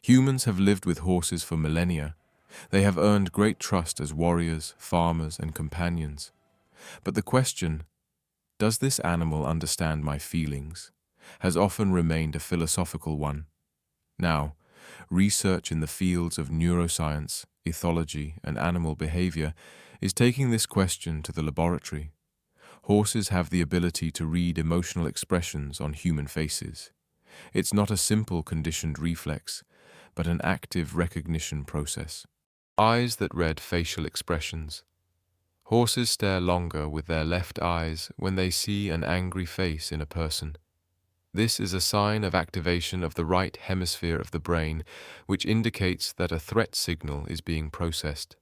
Humans have lived with horses for millennia. They have earned great trust as warriors, farmers, and companions. But the question, does this animal understand my feelings, has often remained a philosophical one. Now, research in the fields of neuroscience, ethology, and animal behavior is taking this question to the laboratory. Horses have the ability to read emotional expressions on human faces. It's not a simple conditioned reflex, but an active recognition process. Eyes that read facial expressions. Horses stare longer with their left eyes when they see an angry face in a person. This is a sign of activation of the right hemisphere of the brain, which indicates that a threat signal is being processed.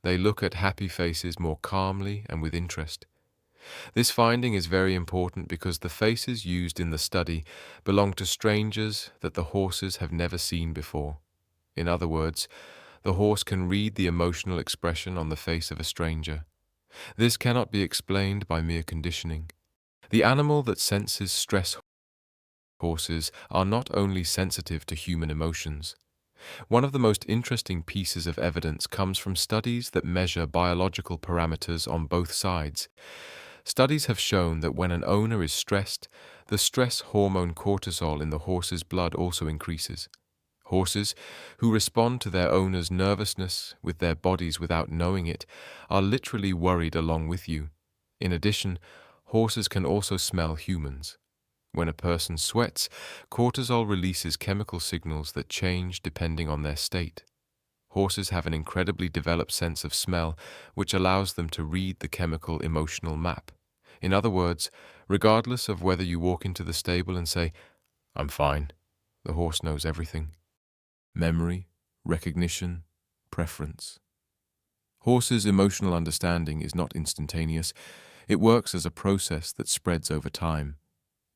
They look at happy faces more calmly and with interest. This finding is very important because the faces used in the study belong to strangers that the horses have never seen before. In other words, the horse can read the emotional expression on the face of a stranger. This cannot be explained by mere conditioning. The animal that senses stress. Horses are not only sensitive to human emotions. One of the most interesting pieces of evidence comes from studies that measure biological parameters on both sides. Studies have shown that when an owner is stressed, the stress hormone cortisol in the horse's blood also increases. Horses, who respond to their owner's nervousness with their bodies without knowing it, are literally worried along with you. In addition, horses can also smell humans. When a person sweats, cortisol releases chemical signals that change depending on their state. Horses have an incredibly developed sense of smell, which allows them to read the chemical emotional map. In other words, regardless of whether you walk into the stable and say, "I'm fine," the horse knows everything. Memory, recognition, preference. Horses' emotional understanding is not instantaneous. It works as a process that spreads over time.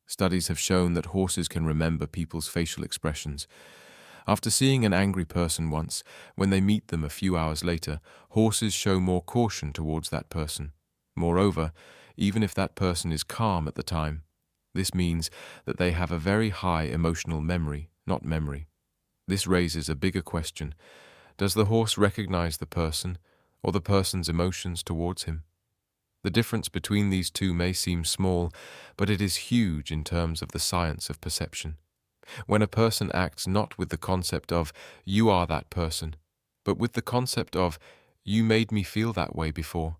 Studies have shown that horses can remember people's facial expressions. After seeing an angry person once, when they meet them a few hours later, horses show more caution towards that person. Moreover, even if that person is calm at the time, this means that they have a very high emotional memory, not memory. This raises a bigger question. Does the horse recognize the person or the person's emotions towards him? The difference between these two may seem small, but it is huge in terms of the science of perception. When a person acts not with the concept of, "you are that person," but with the concept of, "you made me feel that way before,"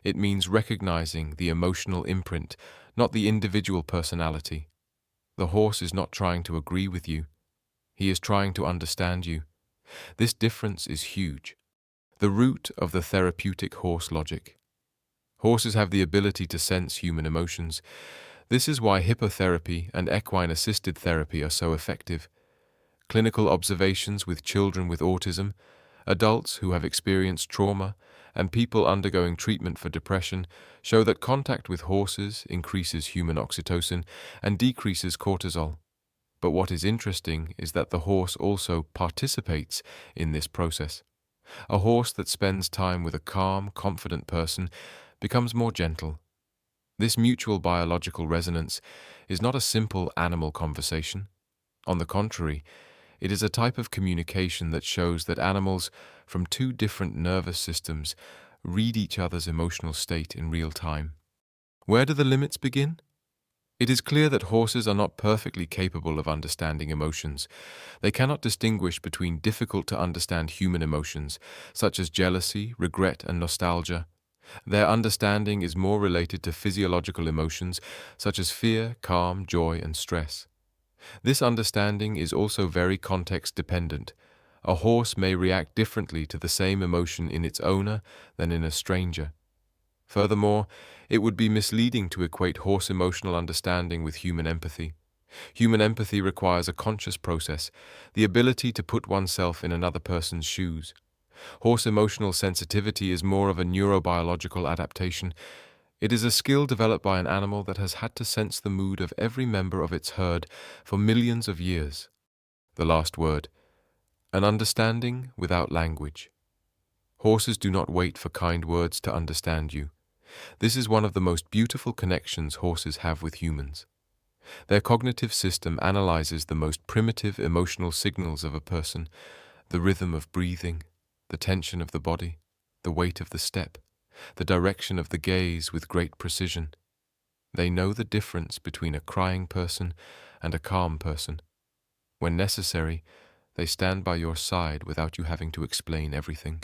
it means recognizing the emotional imprint, not the individual personality. The horse is not trying to agree with you. He is trying to understand you. This difference is huge. The root of the therapeutic horse logic. Horses have the ability to sense human emotions. This is why hippotherapy and equine-assisted therapy are so effective. Clinical observations with children with autism, adults who have experienced trauma, and people undergoing treatment for depression show that contact with horses increases human oxytocin and decreases cortisol. But what is interesting is that the horse also participates in this process. A horse that spends time with a calm, confident person becomes more gentle. This mutual biological resonance is not a simple animal conversation. On the contrary, it is a type of communication that shows that animals from two different nervous systems read each other's emotional state in real time. Where do the limits begin? It is clear that horses are not perfectly capable of understanding emotions. They cannot distinguish between difficult to understand human emotions, such as jealousy, regret, and nostalgia. Their understanding is more related to physiological emotions such as fear, calm, joy, and stress. This understanding is also very context-dependent. A horse may react differently to the same emotion in its owner than in a stranger. Furthermore, it would be misleading to equate horse emotional understanding with human empathy. Human empathy requires a conscious process, the ability to put oneself in another person's shoes. Horse emotional sensitivity is more of a neurobiological adaptation. It is a skill developed by an animal that has had to sense the mood of every member of its herd for millions of years. The last word. An understanding without language. Horses do not wait for kind words to understand you. This is one of the most beautiful connections horses have with humans. Their cognitive system analyzes the most primitive emotional signals of a person, the rhythm of breathing, the tension of the body, the weight of the step, the direction of the gaze with great precision. They know the difference between a crying person and a calm person. When necessary, they stand by your side without you having to explain everything.